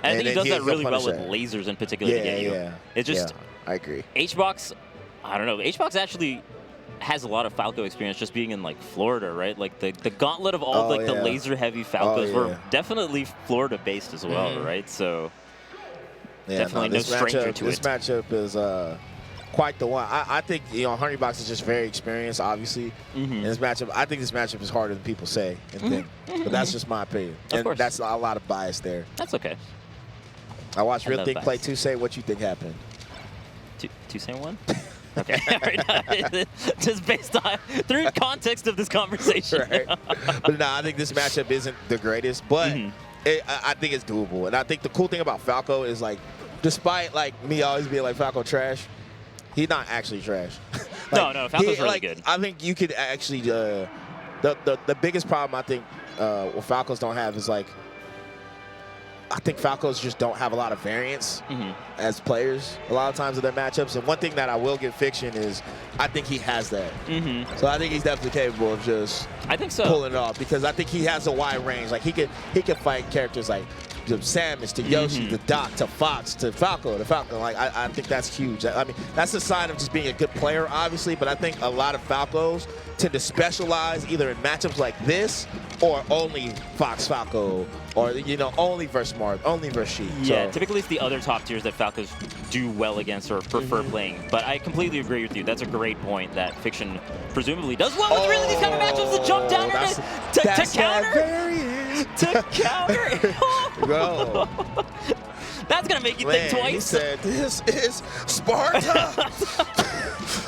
And I think he does that really well with that. lasers in particular to get you. Yeah. It's just I agree. Hbox, I don't know. Hbox actually has a lot of Falco experience just being in like Florida, right? Like the gauntlet of all the laser heavy Falcos were definitely Florida based as well, right? So definitely no stranger to it. This matchup is quite the one. I think Hungrybox is just very experienced, obviously. In this matchup, I think this matchup is harder than people say and think. But that's just my opinion, and that's a lot of bias there. That's okay. I watched Real Think Play 2 say what you think happened. Two say one. Okay, just based on through context of this conversation. Right. But no, I think this matchup isn't the greatest, but I think it's doable. And I think the cool thing about Falco is like, despite like me always being like Falco trash, he's not actually trash. No, Falco's really good. I think you could actually the biggest problem I think what Falcos don't have is like, I think Falcos just don't have a lot of variance as players a lot of times in their matchups. And one thing that I will give Fiction is I think he has that. So I think he's definitely capable of just pulling it off, because I think he has a wide range. Like he could fight characters like Samus to Yoshi to Doc to Fox to Falco to Falcon. Like I think that's huge. I mean, that's a sign of just being a good player, obviously. But I think a lot of Falcos tend to specialize either in matchups like this or only Fox Falco, or only versus Mars, only versus Sheik. Yeah, typically it's the other top tiers that Falcos do well against or prefer playing. But I completely agree with you. That's a great point that Fiction presumably does well with really these kind of matchups to jump down to counter. To counter. Bro. That's going to make you think twice. He said, this is Sparta.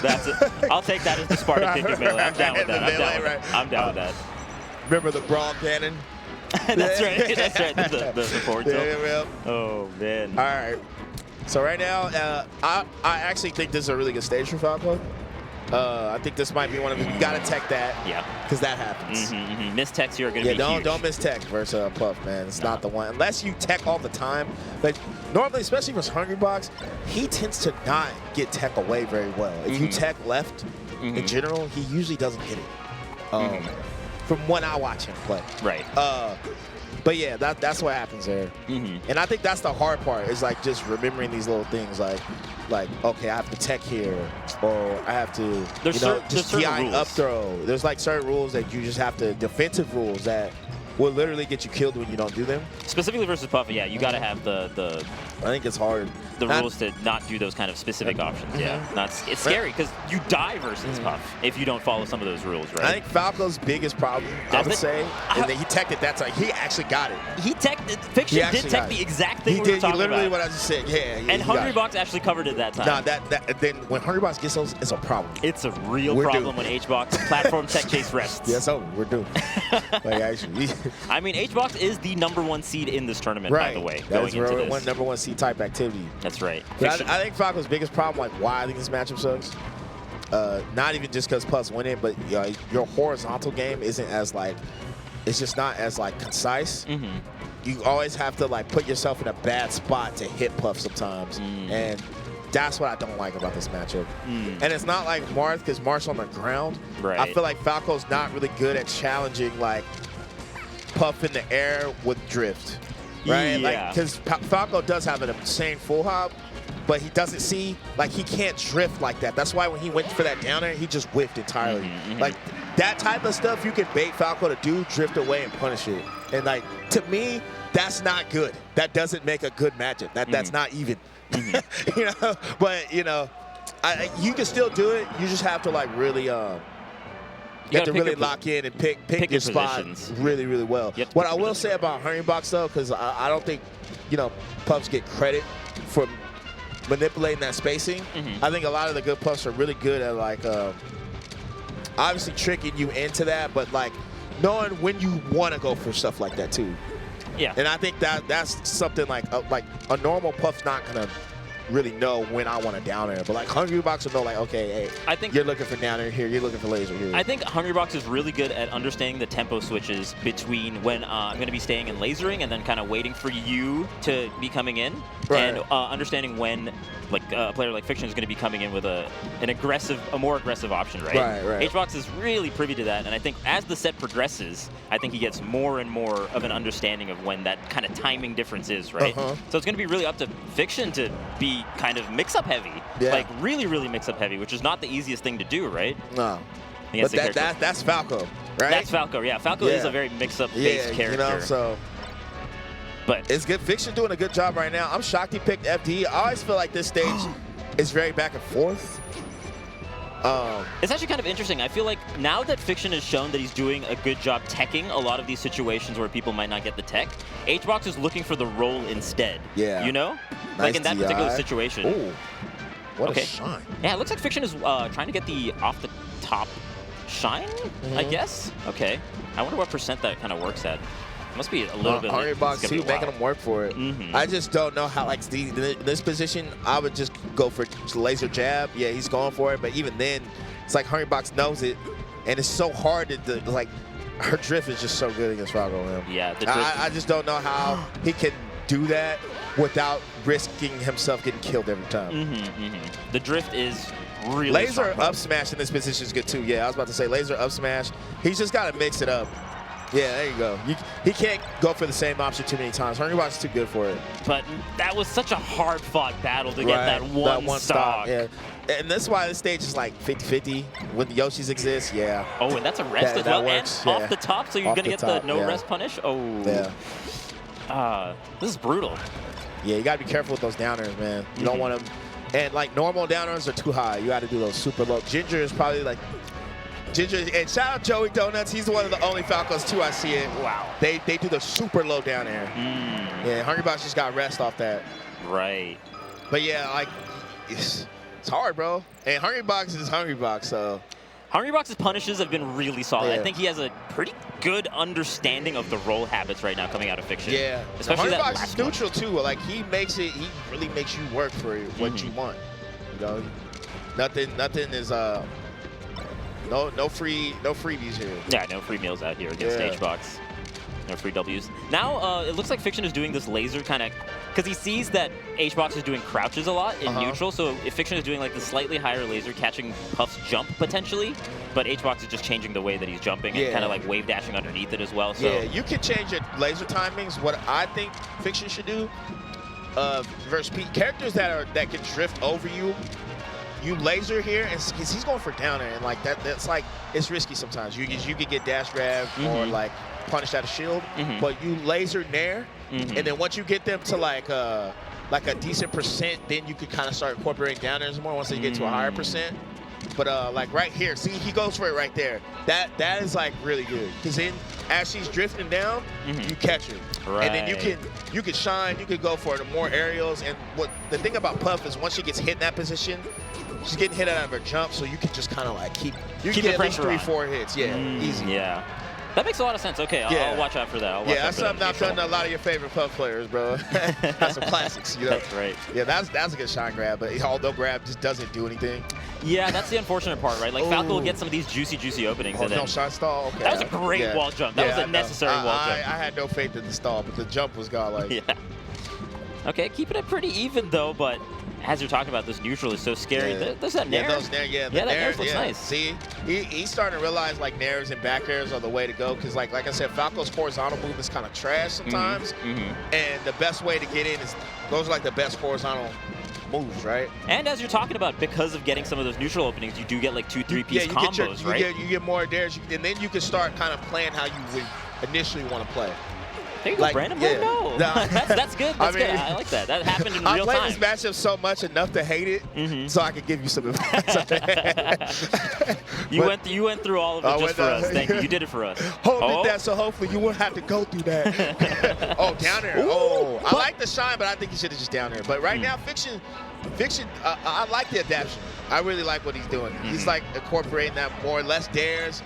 That's it. I'll take that as the Sparta kick of melee. I'm down with that. I'm down with that. Remember the brawl cannon? That's right. That's right. The forward tilt. Yeah. Oh, man. All right. So right now, I actually think this is a really good stage for Falco. I think this might be one of them. You got to tech that. Yeah. Because that happens. Miss techs here are going to be huge. Don't miss tech versus Puff, man. It's not the one. Unless you tech all the time. But normally, especially versus Hungrybox, he tends to not get tech away very well. If you tech left in general, he usually doesn't get it. From when I watch him play. Right. But yeah, that's what happens there. And I think that's the hard part, is like just remembering these little things, like okay, I have to tech here, or I have to just DI up throw. There's like certain rules that you just have to, defensive rules that will literally get you killed when you don't do them. Specifically versus Puff, yeah, you got to have the I think it's hard. The rules to not do those kind of specific options, it's scary because you die versus Puff if you don't follow some of those rules, right? I think Falco's biggest problem, I would say, and he teched it that time. He actually got it. He teched it. Fiction did tech the exact thing we were talking about. Literally what I just said, and Hungrybox actually covered it that time. No, then when Hungrybox gets those, it's a problem. It's a real problem when Hbox platform tech chase rests. Yeah, so we're doomed. Like, actually. I mean, Hbox is the #1 seed in this tournament, by the way. That's #1 seed type activity. That's right. I think Falco's biggest problem, like why I think this matchup sucks, not even just because Puff's winning, but your horizontal game isn't as like, it's just not as like concise. You always have to like put yourself in a bad spot to hit Puff sometimes, and that's what I don't like about this matchup. And it's not like Marth, because Marth's on the ground. Right. I feel like Falco's not really good at challenging like Puff in the air with drift. Right? Yeah. Because Falco does have an insane full hop, but he doesn't see, like, he can't drift like that. That's why when he went for that down air, he just whiffed entirely. Like, that type of stuff you can bait Falco to do, drift away and punish it. And, like, to me, that's not good. That doesn't make a good matchup. That's not even. But, you can still do it. You just have to, like, really... You have to really lock in and pick your spot really, really well. What I will say about Hungrybox, though, because I don't think, Puffs get credit for manipulating that spacing. I think a lot of the good Puffs are really good at, like, obviously tricking you into that, but, like, knowing when you want to go for stuff like that, too. Yeah. And I think that's something like a normal Puff's not going to really know when I want to down air. But like Hungrybox will know, like, okay, hey, I think you're looking for down air here, you're looking for laser here. I think Hungrybox is really good at understanding the tempo switches between when I'm going to be staying in lasering and then kind of waiting for you to be coming in, and understanding when like a player like Fiction is going to be coming in with a more aggressive option, right? Right. Hbox is really privy to that, and I think as the set progresses, I think he gets more and more of an understanding of when that kind of timing difference is, right? So it's going to be really up to Fiction to be kind of mix-up heavy, like really, really mix-up heavy, which is not the easiest thing to do, right? No. But that's Falco, right? That's Falco, yeah. Falco is a very mix-up based character. You know, so. But it's good. Fiction doing a good job right now. I'm shocked he picked FD. I always feel like this stage is very back and forth. It's actually kind of interesting. I feel like now that Fiction has shown that he's doing a good job teching a lot of these situations where people might not get the tech, Hbox is looking for the roll instead. Yeah. You know? Nice like in that TI. particular situation. Ooh. What a shine. Yeah, it looks like Fiction is trying to get the off-the-top shine, I guess. Okay. I wonder what percent that kind of works at. Must be a little bit. Hungrybox too, making them work for it. I just don't know how, like, this position, I would just go for laser jab. Yeah, he's going for it, but even then, it's like Hungrybox knows it, and it's so hard to, like, her drift is just so good against Falco. Yeah, the drift. I just don't know how he can do that without risking himself getting killed every time. The drift is really laser strong, up smash in this position is good too. Yeah, I was about to say laser up smash. He's just got to mix it up. Yeah, there you go. He can't go for the same option too many times. Hungrybox is too good for it. But that was such a hard-fought battle to get that one stock. Yeah. And that's why this stage is like 50-50 when the Yoshis exist. Yeah. Oh, and that's a rest as well. Works. And off the top, so you're going to get the no-rest punish? Oh. Yeah. This is brutal. Yeah, you got to be careful with those downers, man. You don't want them. And like normal downers are too high. You got to do those super low. Ginger is probably like. Ginger, and shout out Joey Donuts. He's one of the only Falcons too. I see it. Wow. They do the super low down air. Yeah, Hungrybox just got rest off that. Right. But yeah, like it's hard, bro. And Hungrybox is Hungrybox, so. Hungrybox's punishes have been really solid. I think he has a pretty good understanding of the roll habits right now coming out of Fiction. Yeah. Especially Hungrybox is neutral too. Like he really makes you work for what you want. You know, nothing is No freebies here. Yeah, no free meals out here against Hbox. No free Ws. Now it looks like Fiction is doing this laser kind of, because he sees that Hbox is doing crouches a lot in neutral. So if Fiction is doing like the slightly higher laser, catching Puff's jump potentially, but Hbox is just changing the way that he's jumping and kind of like wave dashing underneath it as well. So yeah, you can change your laser timings. What I think Fiction should do versus characters that can drift over you. You laser here, and he's going for down air, and like that's like it's risky sometimes. You could get dash grab or like punished out of shield, but you laser nair, and then once you get them to like a decent percent, then you could kind of start incorporating down airs more once they get to a higher percent. But like right here, see, he goes for it right there. That is like really good, because then as she's drifting down, you catch her, and then you can shine, you can go for the more aerials. And what the thing about Puff is once she gets hit in that position, she's getting hit out of her jump, so you can just kind of like keep get at least 3-4 hits. Yeah, easy. Yeah. That makes a lot of sense. Okay, I'll watch out for that. That's something I've done to a lot of your favorite Puff players, bro. That's some classics, you know. That's right. Yeah, that's a good shine grab, but although grab just doesn't do anything. Yeah, that's the unfortunate part, right? Like Falco will get some of these juicy openings. And then no shot stall. Okay. That was a great wall jump. That was a necessary wall jump. I had no faith in the stall, but the jump was godlike. Okay, keeping it pretty even though, but as you're talking about, this neutral is so scary. There's that nair. That nair looks nice. See, he's starting to realize like nairs and back airs are the way to go, because like I said, Falco's horizontal move is kind of trash sometimes, and the best way to get in is those are like the best horizontal moves, right? And as you're talking about, because of getting some of those neutral openings, you do get like 2-3-piece combos, right? You get more dares, and then you can start kind of playing how you would initially want to play. There you go, Brandon. No. That's good. That's good. I like that. That happened in real time. I played this matchup so much enough to hate it, so I could give you some advice. You went through all of it just for us. Thank you. You did it for us. Did that, so hopefully you won't have to go through that. Down there. I like the shine, but I think he should have just down there. But right now, Fiction, I like the adaptation. I really like what he's doing. He's like incorporating that more, less dares.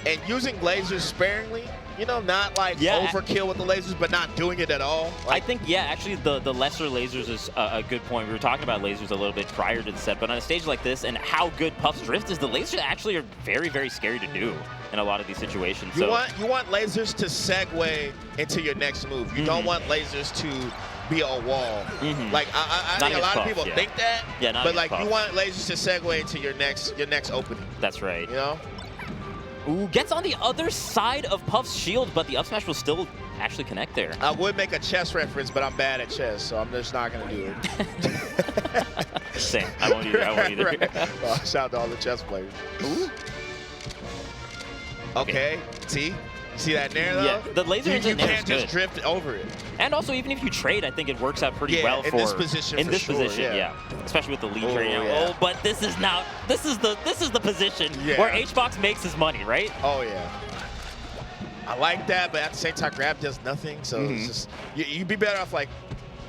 and using lasers sparingly. You know, not like overkill with the lasers, but not doing it at all. Like, I think, actually the lesser lasers is a good point. We were talking about lasers a little bit prior to the set, but on a stage like this and how good Puff's drift is, the lasers actually are very, very scary to do in a lot of these situations. You want lasers to segue into your next move. You don't want lasers to be a wall. Like I think a lot of people think that. Yeah, not but like Puff. You want lasers to segue into your next opening. That's right. You know? Ooh, gets on the other side of Puff's shield, but the up smash will still actually connect there. I would make a chess reference, but I'm bad at chess, so I'm just not going to do it. Same. I won't either. Right. Well, shout out to all the chess players. Ooh. Okay. See that nair, though? Yeah, the laser you can't just drift over it. And also, even if you trade, I think it works out pretty well in this position. Yeah, especially with the lead right now. Yeah. Oh, but this is the position where Hbox makes his money, right? Oh yeah. I like that, but at the same time, grab does nothing. So it's just you'd be better off like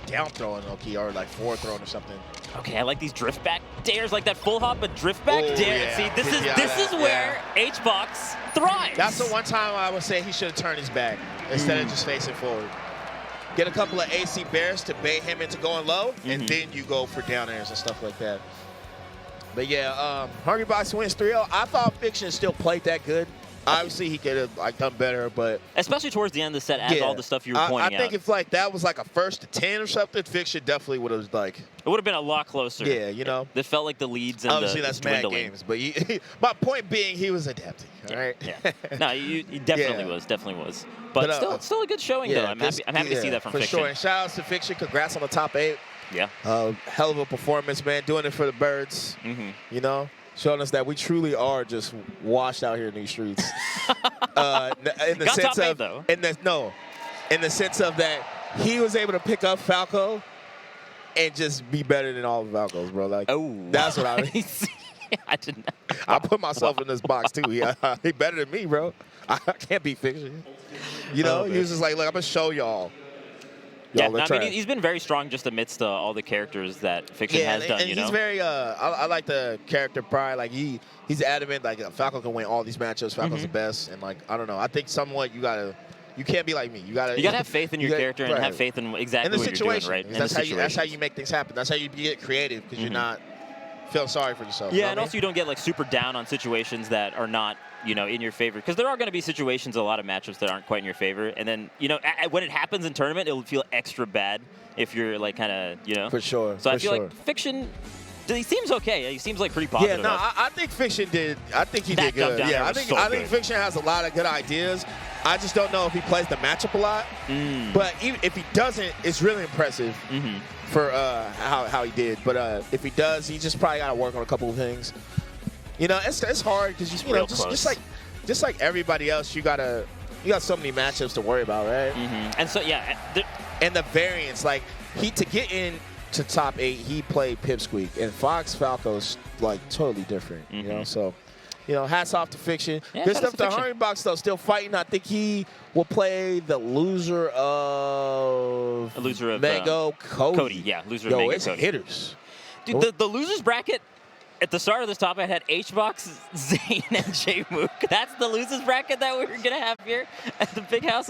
down throwing, or like forward throwing or something. Okay, I like these drift back dares, like that full hop, but drift back dare. Yeah. See, this is where Hbox thrives. That's the one time I would say he should have turned his back instead of just facing forward. Get a couple of AC bears to bait him into going low, and then you go for down airs and stuff like that. But yeah, Hungrybox wins 3-0. I thought Fiction still played that good. Obviously, he could have done better, but especially towards the end of the set, as all the stuff you were pointing out. I think if like that was like a 1st to 10 or something, Fiction definitely would have like. It would have been a lot closer. Yeah, you know. It felt like the leads and obviously that's mad games, but my point being, he was adapting. All right. Yeah. No, he definitely was. But still a good showing though. I'm happy to see that from Fiction. For sure. And shout outs to Fiction. Congrats on the top 8. Yeah. Hell of a performance, man. Doing it for the birds. You know. Showing us that we truly are just washed out here in these streets. In the sense of, in the sense of that he was able to pick up Falco and just be better than all the Falcos, bro. Like, that's what I mean. I didn't. I put myself in this box too. He better than me, bro. I can't be Fiction. You know, he was just like, look, I'm gonna show y'all. Yeah, no, I mean, he's been very strong just amidst all the characters that Fiction has done. And he's very. I like the character pride. Like he's adamant. Like Falco can win all these matchups. Falco's the best. And like I don't know. I think somewhat you can't be like me. You gotta have faith in your character and have faith in exactly what you're doing, right? That's how you make things happen. That's how you get creative because you're not feeling sorry for yourself. Yeah, and also you don't get like super down on situations that are not in your favor, because there are going to be situations, a lot of matchups that aren't quite in your favor, and then when it happens in tournament, it'll feel extra bad if you're like kind of For sure. So I feel like Fiction, he seems okay. He seems like pretty positive. Yeah, no, I think Fiction did. I think he did good. Yeah, I think Fiction has a lot of good ideas. I just don't know if he plays the matchup a lot. But even if he doesn't, it's really impressive for how he did. But if he does, he just probably got to work on a couple of things. It's hard because just like everybody else, you got so many matchups to worry about, right? And so and the variance, like to get into top 8, he played Pipsqueak, and Falco's like totally different. So hats off to Fiction. Yeah, good stuff to Hungrybox though, still fighting. I think he will play the loser of Mango Cody. Yeah, loser of Mango it's Cody. Hitters. Dude, the losers bracket. At the start of this top, I had Hbox, Zane, and J-Mook. That's the losers bracket that we're going to have here at the Big House.